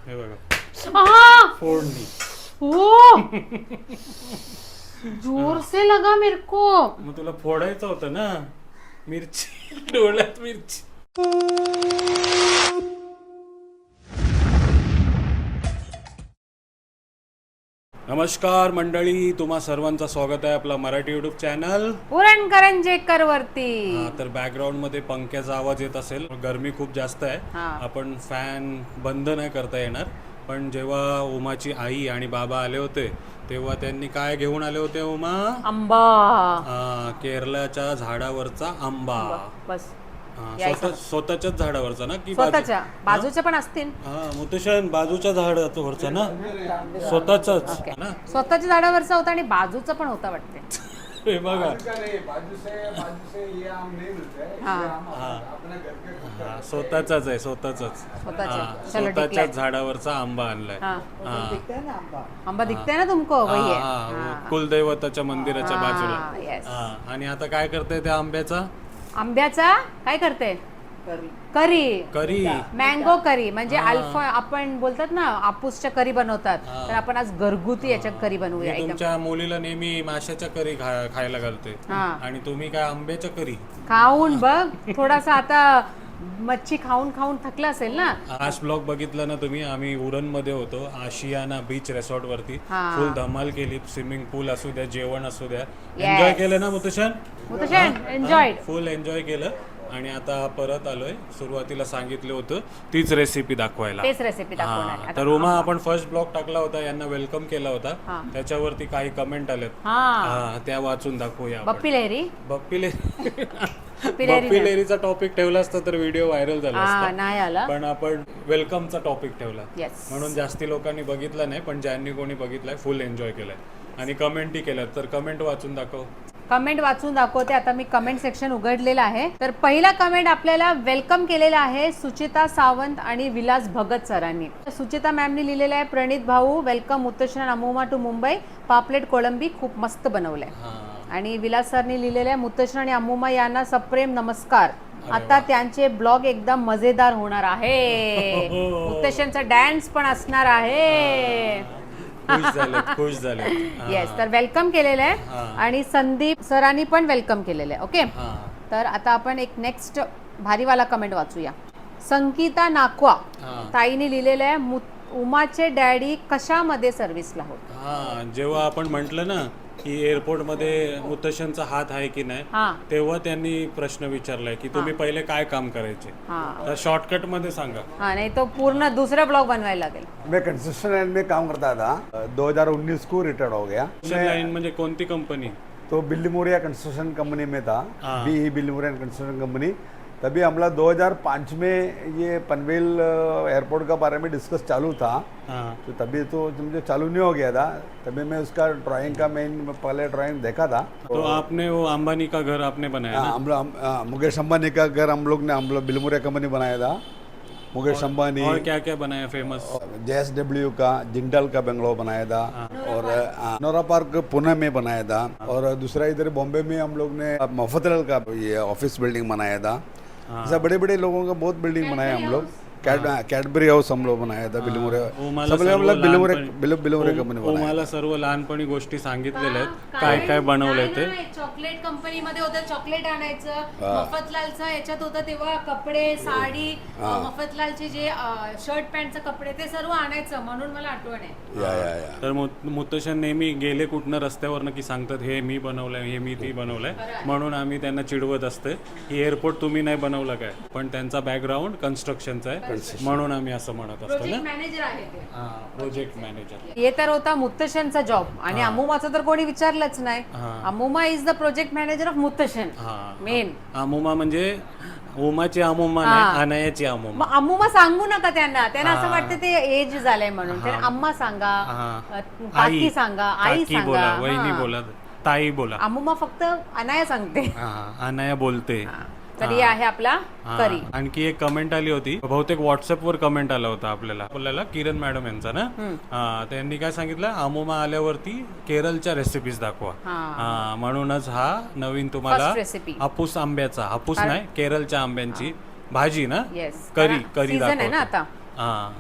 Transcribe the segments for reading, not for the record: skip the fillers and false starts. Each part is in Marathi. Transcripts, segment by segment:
हे बघा आहा! फोडणी. ओ जोर से लगा मेरे को. मग तुला फोडायचं होतं ना मिरची डोळ्यात मिरची. नमस्कार मंडळी, तुम्हा सर्वांचं स्वागत आहे आपला मराठी युट्यूब चॅनल पुरणकरंजेकर वरती. तर बॅकग्राऊंड मध्ये पंख्याचा आवाज येत असेल, गरमी खूप जास्त आहे. आपण फॅन बंद नाही करता येणार. पण जेव्हा उमाची आई आणि बाबा आले होते तेव्हा त्यांनी काय घेऊन आले होते उमा? आंबा. केरळच्या झाडावरचा आंबा. बस स्वतःच्याच झाडावरचा ना की स्वतःच्या बाजूच्या पण असतील. मुतशन बाजूच्या झाडावरचा ना, स्वतःचाच ना. स्वतःच्या झाडावरचा होता आणि बाजूचा पण होता वाटते. हे बघा स्वतःचाच आहे, स्वतःच्याच झाडावरचा आंबा आणलाय. आंबा दिखते ना तुमको? वही है कुलदैवताच्या मंदिराच्या बाजूला. आणि आता काय करते त्या आंब्याचा काय करते? करी मँगो करी म्हणजे अल्फा आपण बोलतात ना, आपूसच्या करी बनवतात. तर आपण आज घरगुती याच्या करी बनवूया. तुमच्या मुलीला नेहमी माशाच्या करी खायला घालते आणि तुम्ही काय आंब्याच्या करी खाऊन बघ. थोडासा आता मच्छी खाऊन खाऊन थकला असेल ना. आज ब्लॉग बघितला ना तुम्ही, आम्ही उरण मध्ये होतो, आशियाना बीच रिसॉर्ट वरती. फुल धमाल केली. स्विमिंग पूल असू द्या, जेवण असू द्या, एन्जॉय केलं ना मुतशन? एन्जॉय फुल एन्जॉय केलं. आणि आता परत आलोय. सुरुवातीला सांगितलं होतं तीच रेसिपी दाखवायला. तर उमा, आपण फर्स्ट ब्लॉग टाकला होता, यांना वेलकम केला होता, त्याच्यावरती काही कमेंट आलेत, त्या वाचून दाखवूया. बप्पी लेहरीचा टॉपिक ठेवला असता तर व्हिडिओ व्हायरल झाला असता. नाही आला, पण आपण वेलकमचा टॉपिक ठेवला म्हणून जास्ती लोकांनी बघितला नाही. पण ज्यांनी कोणी बघितलाय फुल एन्जॉय केलाय आणि कमेंटही केल्यात. तर कमेंट वाचून दाखव. कमेंट वाचून दाखवते. आता मी कमेंट सेक्शन उघडलेलं आहे. तर पहिला कमेंट आपल्याला वेलकम केलेला आहे सुचिता सावंत आणि विलास भगत सरांनी. सुचिता मॅमनी लिहिलेलं आहे, प्रणित भाऊ वेलकम मुत्तशन अमोमा टू मुंबई, पापलेट कोळंबी खूप मस्त बनवलंय. आणि विलास सरनी लिहिलेलं आहे, मुत्तशन आणि अमोमा यांना सप्रेम नमस्कार. आता त्यांचे ब्लॉग एकदम मजेदार होणार आहे. मुत्तशनचा डान्स पण असणार आहे. खुश झाले. येस, तर वेलकम केलेलं आहे. आणि संदीप सरांनी पण वेलकम केलेलं आहे. ओके, तर आता आपण एक नेक्स्ट भारीवाला कमेंट वाचूया. संगीता नाकवा ताईने लिहिलेलं आहे, उमाचे डॅडी कशामध्ये सर्व्हिसला होते? जेव्हा आपण म्हंटल ना की एअरपोर्ट मध्ये मुत्तशनचा हात आहे की नाही, तेव्हा त्यांनी प्रश्न विचारलाय की तुम्ही पहिले काय काम करायचे. तर शॉर्टकट मध्ये सांगा. नाही तो पूर्ण दूसरा ब्लॉग बनवायला लागेल. मैं कंस्ट्रक्शन लाइन में काम करता था. 2019 को रिटायर्ड हो गया. लाइन म्हणजे कोणती कंपनी? तो बिल्ली मोरिया कंस्ट्रक्शन कंपनी में था. बिल्ली मोरिया कंस्ट्रक्शन कंपनी. तभी हम लोग 2005 में ये पनवेल एयरपोर्ट का बारे में डिस्कस चालू था. तो तभी तो मुझे चालू नहीं हो गया था. तभी मैं उसका ड्राइंग का पहले ड्राइंग देखा था. तो आपने वो अंबानी का घर आपने बनाया? हम लोग मुकेश अंबानी का घर हम लोग बिल्ली मोरिया कंपनी बनाया था. मुकेश अंबानी और क्या क्या बनाया फेमस? JSW का जिंदाल का बंगलो बनाया था. और नोरा पार्क पुणे में बनाया था. और दूसरा इधर बॉम्बे में हम लोग ने मोफतलाल का ये ऑफिस बिल्डिंग बनाया था. ऐसा बड़े बड़े लोगों का बहुत बिल्डिंग बनाया हम लोग. कैडबरी हाउस हम लोग बनाया था. बिल्ली कंपनी. मला सर्व लहानपणी गोष्टी सांगितलेल्या आहेत, काय काय बनवलंय ते. चॉकलेट कंपनी मध्ये होतं, चॉकलेट आणायचं. मफतलालचं याच्यात होतं तेव्हा कपडे, साडी, मफतलालचे जे शर्ट पॅन्टचे कपडे ते सर्व आणायचं, म्हणून मला आठवण आहे. तर मुत्तशन नेहमी गेले कुठनं रस्त्यावरनं की सांगतात हे मी बनवलंय, हे मी ती बनवलंय. म्हणून आम्ही त्यांना चिडवत असते की एअरपोर्ट तुम्ही नाही बनवलं काय, पण त्यांचा बॅकग्राऊंड कन्स्ट्रक्शनचा आहे म्हणून आम्ही असं म्हणत असतो ना. मॅनेजर आहे ते. Project manager. हे तर होता मुत्तशनचा जॉब. आणि अमुमाचा तर कोणी विचारलंच नाही. अमुमा is the project manager of मुत्तशन. मेन अमुमा म्हणजे उमाची अमुमा नाही, अनायाची अमुमा. अमुमा सांगू नका त्यांना असं वाटतं ते एज झालंय म्हणून. तर अम्मा सांगा, काकी सांगा, आई सांगा, वहिनी बोला, ताई बोला. अमुमा फक्त अनाया सांगते. अनाया बोलते. तर हे आहे आपला करी. आणखी एक कमेंट आली होती, बहुतेक व्हॉट्सअप वर कमेंट आला होता आपल्याला किरण मॅडम यांचा ना. त्यांनी काय सांगितलं, अमुमा आल्यावरती केरळच्या रेसिपीज दाखवा. म्हणूनच हा नवीन तुम्हाला हापूस आंब्याचा, हापूस नाही केरळच्या आंब्यांची भाजी ना, करी दाखवा.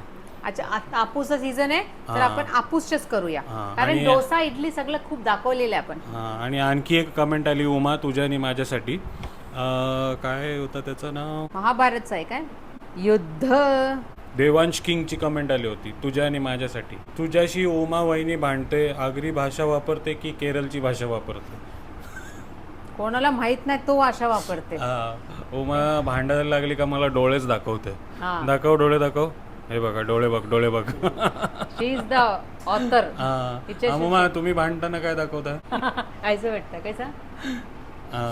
अच्छा आता आपूसचा सीझन आहे तर आपण आपूसचेच करूया हा, कारण आणि- डोसा इडली सगळं खूप दाखवलेलं आहे आपण. हा आणि आणखी एक कमेंट आली उमा तुझ्या आणि माझ्यासाठी. काय होतं त्याचं नाव? महाभारतचं आहे काय? युद्ध. देवांश किंगची कमेंट आली होती तुझ्या आणि माझ्यासाठी. तुझ्याशी उमा वहिनी भांडते, आगरी भाषा वापरते की केरळची भाषा वापरते? कोणाला माहित नाही तो भाषा वापरते. उमा भांडायला लागली का मला डोळेच दाखवते. हा. दाखव डोळे दाखव. हे बघा डोळे बघ डोळे बघ. शी इज द ऑथर. उमा तुम्ही भांडताना काय दाखवताय? कायचं भेटतंय कैसा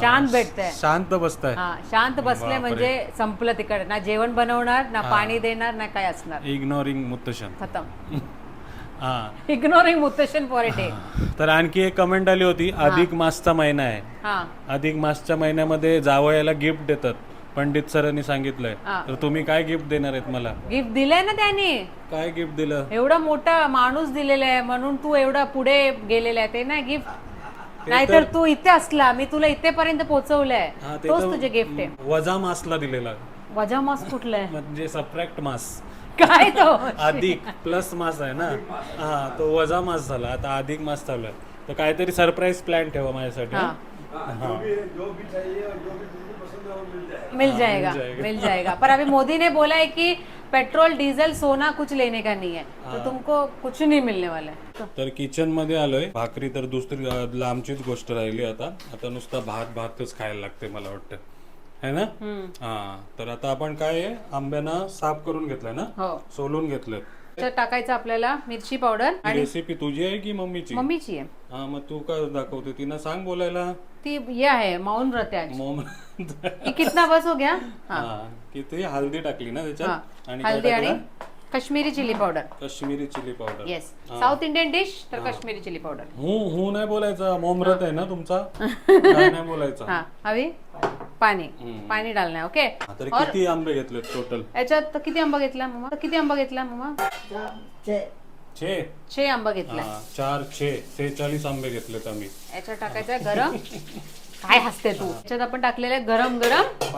शांत भेटतंय. शांत बसताय. हा शांत बसले बापरे. म्हणजे संपलं तिकडे. ना जेवण बनवणार ना पाणी देणार ना काय असणार. इग्नोरिंग मुत्तशन. खतम. हा इग्नोरिंग मुतेशन फॉर इट डे. तर आणखी एक कमेंट आली होती. अधिक मासचा महिना आहे. हा अधिक मासच्या महिन्यामध्ये जावयाला गिफ्ट देतात पंडित सरांनी सांगितलंय. हा. तर तुम्ही काय गिफ्ट देणार आहेत मला? गिफ्ट दिलंय ना त्याने. काय गिफ्ट दिलं? एवढा मोठा माणूस दिलेला आहे म्हणून तू एवढा पुढे गेलेला आहे ते नाही गिफ्ट. ते नाहीतर तू इथे असला मी तुला इथेपर्यंत पोहोचवलंय. हा, ते तोच तर तुझे गिफ्ट आहे. वजा मासला दिलेला. वजा मास कुठला आहे? म्हणजे सबट्रॅक्ट मास. काय तो? अधिक प्लस मास आहे ना. हा तो वजा मास झाला. आता अधिक मास चालू आहे. तर काहीतरी सरप्राईज प्लॅन ठेवा माझ्यासाठी. हा. जो भी चाहिए और जो भी तुमको पसंद है वो मिल जाएगा. मिल जाएगा मिल जाएगा. पर अभी मोदी ने बोला है कि पेट्रोल डीजल सोना कुछ लेने का नहीं है तो तुमको कुछ नहीं मिलने वाला है. तर किचन मध्ये आलोय. भाकरी तर दुसरी लांबचीच गोष्ट राहिली. आता नुसता भातच खायला लागते मला वाटतं है ना. हा तर आता आपण काय आहे, आंब्यांना साफ करून घेतलंय ना, हो. सोलून घेतलंय. तर टाकायचं आपल्याला मिरची पावडर आणि रेसिपी तुझी आहे की मम्मीची? मम्मीची आहे. हा मग तू काय दाखवते? तिनं सांग बोलायला. ती ये आहे मौन व्रत आहे आज. मॉम. ये कितना बस हो गया. हा किती हल्दी टाकली ना हा. त्याच्यात आणि काय हल्दी आणि टाकलं? Kashmiri chilli powder. Kashmiri chilli powder. Yes South Indian dish तर काश्मीरी चिली पावडर. हू नाही बोलायचं. मोमरत आहे ना तुमचा. काय नाही बोलायचं. हाँ अभी पाणी पाणी डालना है. ओके. तर किती आंबे घेतले टोटल? याच्यात किती आंबा घेतला मम्मा? किती आंबा घेतला मम्मा? 6 आंबा घेतला. 4 6 46 आंबे घेतलेत आम्ही. याच्यात टाकायचं गरम. काय हसते तू? याच्यात आपण टाकलेलं गरम गरम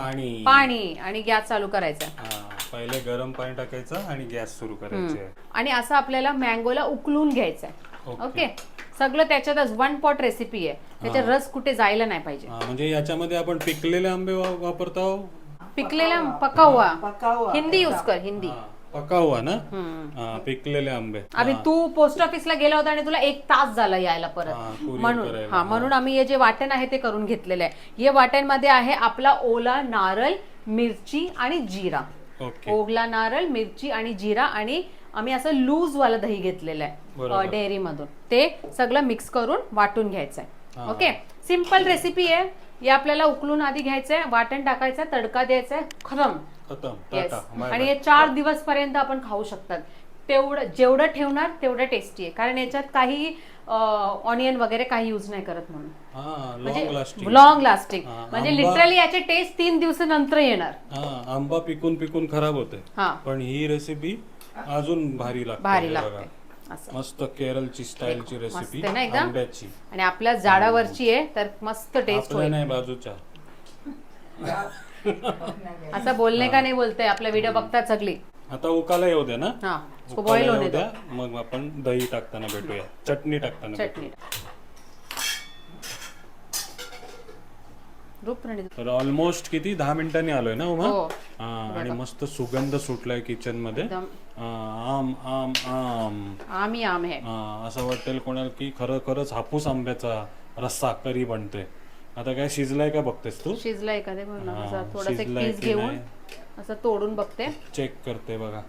पाणी आणि गॅस चालू करायचा. पहिले गरम पाणी टाकायचं आणि गॅस सुरू करायचे. आणि असं आपल्याला मँगोला उकलून घ्यायचं. ओके. सगळं त्याच्यातच 1 पॉट रेसिपी आहे. त्याच्यात रस कुठे जायला नाही पाहिजे. म्हणजे याच्यामध्ये आपण पिकलेले आंबे वापरतो. पिकलेला पका हुआ हिंदी यूज कर. हिंदी पका हुआ ना. पिकलेले आंबे. अभि तू पोस्ट ऑफिसला गेला होता आणि तुला 1 तास झाला यायला परत. म्हणून आम्ही हे जे वाटण आहे ते करून घेतलेलं आहे. या वाटणमध्ये आहे आपला ओला नारळ, मिरची आणि जिरा. ओला नारळ, मिरची आणि जिरा आणि आम्ही असं लूज वाला दही घेतलेलं आहे डेअरी मधून. ते सगळं मिक्स करून वाटून घ्यायचंय. ओके. सिंपल रेसिपी आहे. हे आपल्याला उकलून आधी घ्यायचंय, वाटण टाकायचं, तडका द्यायचा, खतम. येस. आणि हे 4 दिवस पर्यंत आपण खाऊ शकतात. तेवढं जेवढं ठेवणार तेवढं टेस्टी आहे. कारण याच्यात काही ऑनियन वगैरे काही यूज नाही करत म्हणून. लॉंग लास्टिंग म्हणजे लिटरली याचे टेस्ट 3 दिवसानंतर येणार. आंबा पिकून पिकून खराब होते. पण ही रेसिपी अजून भारी लागते. मस्त केरळची स्टाईलची रेसिपी आंब्याची आणि आपल्या झाडावरची आहे तर मस्त टेस्ट होईल. नाही बाजूच्या. असं बोलणे का नाही बोलते. आपला व्हिडिओ बघतात सगळी. आता उकाला येऊ द्या ना. बॉईल होऊ द्या. मग आपण दही टाकताना भेटूया. चटणी टाकताना तर ऑलमोस्ट किती 10 मिनिटांनी आलोय ना उमा. आणि मस्त सुगंध सुटलाय किचन मध्ये. आम आम आम आम है. असं वाटेल कोणाला की खरंच हापूस आंब्याचा रस्सा करी बनते. आता काय शिजलाय का बघतेस तू? शिजलाय का ते थोडासा एक पीस घेऊन असं तोडून बघते. चेक करते बघा.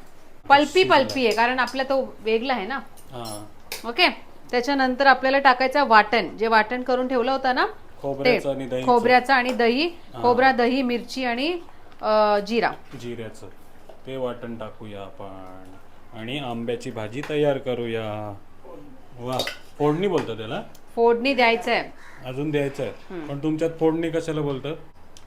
पल्पी आहे कारण आपला तो वेगळा आहे ना. ओके. त्याच्यानंतर आपल्याला टाकायचं वाटण. जे वाटण करून ठेवलं होतं ना खोबऱ्याचं आणि दही. खोबरा, दही, मिरची आणि जिऱ्याचं ते वाटण टाकूया आपण आणि आंब्याची भाजी तयार करूया. वा. फोडणी बोलतो त्याला. फोडणी द्यायचंय. अजून द्यायचंय. पण तुमच्यात फोडणी कशाला बोलतात?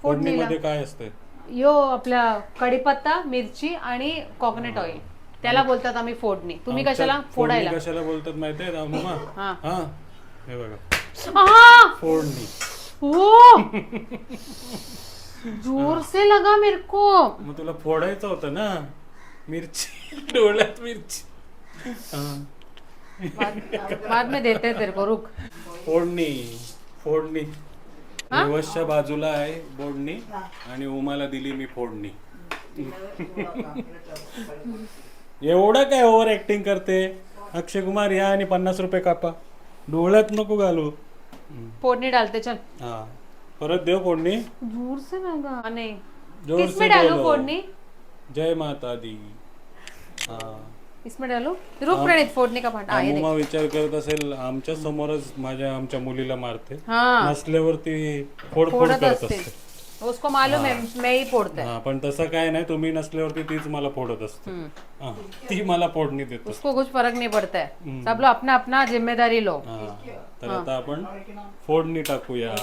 फोडणीमध्ये काय असते? यो आपला कढीपत्ता, मिरची आणि कोकोनट ऑइल त्याला बोलतात आम्ही फोडणी. तुम्ही कशाला फोडायला कशाला बोलतात माहितीये का? हे बघा फोडणी. जोर से लगा मेरे को. मग तुला फोडायचं होतं ना. मिरची डोळ्यात मिरची. हा. बाद में देते तेरे को, रुक. फोडणी दिवसच्या बाजूला आहे बोडणी आणि उमाला दिली मी फोडणी. एवढं काय ओव्हर ऍक्टिंग करते. अक्षय कुमार या आणि 50 रुपये कापा. डोळ्यात नको घालू. फोडणी डालते चल. हा परत देव फोडणी. जोर से लगा नहीं. जोर से किसमें डालू बोलो. फोडणी? जय माता दी. इसमें डालू. रुक प्रणित, फोडणी का भांडा. ये अमुमा विचार करत असेल आमच्या समोरच आमच्या मुलीला मारते. हाँ नसल्यावरती फोड फोडत करत असते. असते. उसको मालूम है मैं ही फोड़ता है. हा पण तसं काय नाही. तुम्ही नसल्यावरती तीच मला फोडत असते. हा, ती मला फोडणी देत असते. उसको कुछ फर्क नहीं पड़ता है. सब लोग अपना अपना जिम्मेदारी लो. हा, तर आता आपण फोडणी टाकूया.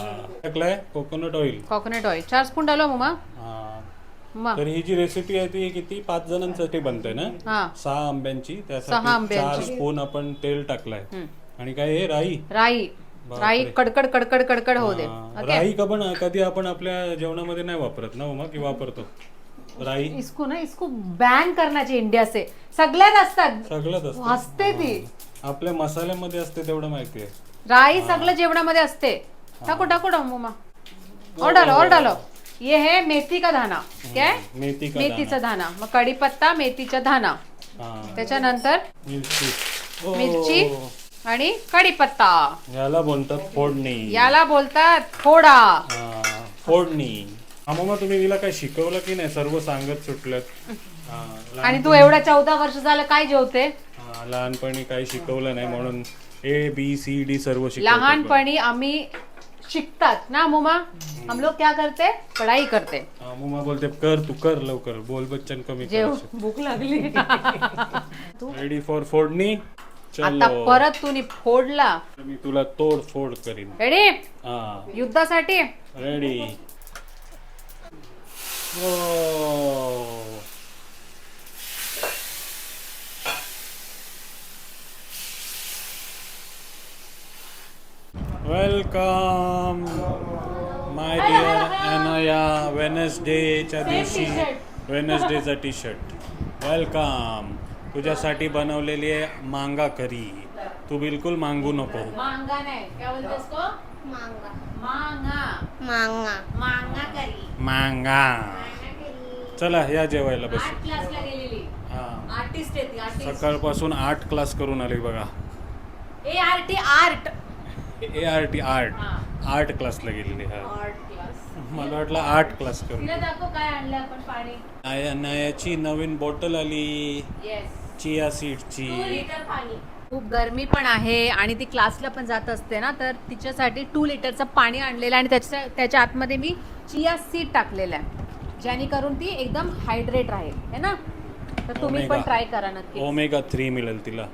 टाकलाय coconut oil. Coconut oil 4 spoon डालो मम्मा. हा मम्मा. तर ही जी रेसिपी आहे ती किती 5 जणांसाठी बनते ना. हाँ 6 आंब्यांची. 6 त्यासाठी आंब्यांची. 4 स्पून आपण तेल टाकलाय. आणि काय हे राई. राई कडकड कडकड कडकड होऊ दे. हा, राई कधी आपण आपल्या जेवणामध्ये नाही वापरत ना उमा, की वापरतो राई. इसको बॅन करना चाहिए इंडिया से. सगळ्यात असतात. सगळंच असतं. असते ती आपल्या मसाल्यामध्ये असते तेवढं माहिती आहे. राई सगळं जेवणामध्ये असते. टाकू टाकू मम्मा. और डालो. ये है मेथी का दाना. क्या है? मेथीचा दाना. मग कढीपत्ता, मेथीचा दाना, हा, त्याच्यानंतर मिरची. ओ, मिरची आणि कढीपत्ता. याला बोलतात फोडणी. याला बोलतात फोडा. हा, फोडणी. मामा तुम्ही हिला काय शिकवलं की नाही? सर्व सांगत सुटल्यात. आणि तू एवढा 14 वर्ष झालं काय जेवते? लहानपणी काही शिकवलं नाही म्हणून ABCD सर्व शिकवतात. लहानपणी आम्ही शिकतात ना मुमा. हम लोग क्या करते? पढ़ाई करते. मुमा बोलते तू कर लवकर. बोल बच्चन कमी जेव भूक लागली. रेडी फॉर फोडणी. आता परत तुम्ही फोडला. मी तुला तोड फोड करीन. रेडी? हा युद्धासाठी रेडी. वेलकम माय डिअर अनया. वेनसडेच्या दिवशी वेनसडेचा टी शर्ट. वेलकम. तुझ्यासाठी बनवलेली आहे मांगा करी. तू बिलकुल मागू नको. मांगा नाही, क्या बोलते इसको? मांगा. मांगा करी. मांगा. चला या जेवायला बस. 8 क्लासला गेलेली. हा आर्टिस्ट आहे ती, आर्टिस्ट. सकाळपासून 8 क्लास करून आली बघा. आर्ट. ART art. हा. आर्ट क्लासला गेलेली. हा आर्ट क्लास. मला वाटलं 8 क्लास करून. तिला दाखव काय आणलं आपण पाणी. नयाची नवीन बॉटल आली. येस. चिया सीडची. 2 लिटर पाणी. खूप गरमी पण आहे आणि ती क्लासला पण जात असते ना, तर तिच्यासाठी 2 लिटरचं पाणी आणलेलं आणि त्याच्या आतमध्ये मी चिया सीड टाकलेलं आहे, जेणेकरून ती एकदम हायड्रेट राहील है ना. तर तुम्ही पण ट्राय करा नक्की. ओमेगा 3 मिळेल तिला.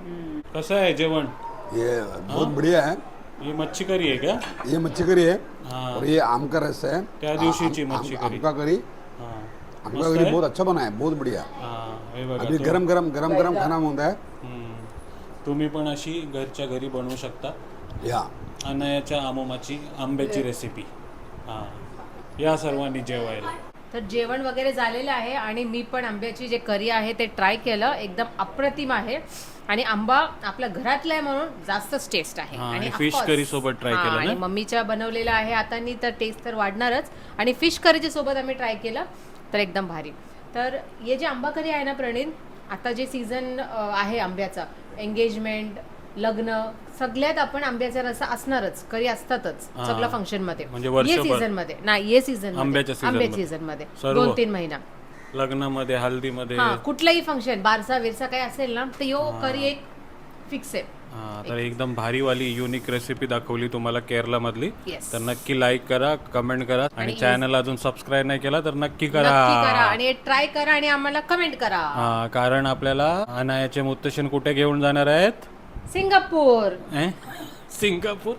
कसं आहे जेवण? ये बहुत बढ़िया है. ही मच्छी करी आहे का? ये मच्छी करी है हाँ. और ये आम का रस है. त्या दिवशीची मच्छी करी. आम का करी. हा आम का करी बहुत अच्छा बना है, बहुत बढ़िया. हा हे बघा. अभी गरम गरम खाना होता है. तुम्ही पण अशी घरच्या घरी बनवू शकता. या अनयाच्या आमोमाची आंब्याची रेसिपी. हा या सर्वांनी जेवायला. तर जेवण वगैरे झालेलं आहे आणि मी पण आंब्याची जे करी आहे ते ट्राय केलं. एकदम अप्रतिम आहे आणि आंबा आपल्या घरातला आहे म्हणून जास्तच टेस्ट आहे. आणि फिश करी सोबत ट्राय केलं आणि ना. मम्मीच्या बनवलेला आहे हातांनी, तर टेस्ट तर वाढणारच. आणि फिश करीच्या सोबत आम्ही ट्राय केलं तर एकदम भारी. तर हे जे आंबा करी आहे ना प्रणीत, आता जे सीझन आहे आंब्याचा, एंगेजमेंट, लग्न, सगळ्यात आपण आंब्याचा रस असणारच. करी असतातच सगळ्या फंक्शन मध्ये. ये सीझन मध्ये नाही, ये सीझन आंब्याच्या सीझन मध्ये सर्व. 2-3 महिना लग्नामध्ये, हल्दीमध्ये, कुठलंही फंक्शन, बारसा विरसा काही असेल ना, तर यो करी एक फिक्स आहे. तर एकदम भारीवाली युनिक रेसिपी दाखवली तुम्हाला केरला मधली. Yes. तर नक्की लाईक करा, कमेंट करा आणि चॅनल अजून सबस्क्राईब नाही केला तर नक्की करा. आणि ट्राय करा आणि आम्हाला कमेंट करा. कारण आपल्याला अनायाचे मुत्तशन कुठे घेऊन जाणार आहेत? सिंगापूर. सिंगापूर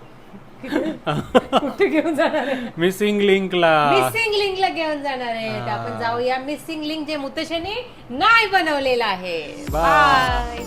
कुठे घेऊन जाणार आहे? मिसिंग लिंकला. मिसिंग लिंकला घेऊन जाणार आहे. आपण जाऊया मिसिंग लिंक जे मुत्तशनी नाही बनवलेलं आहे. बाय.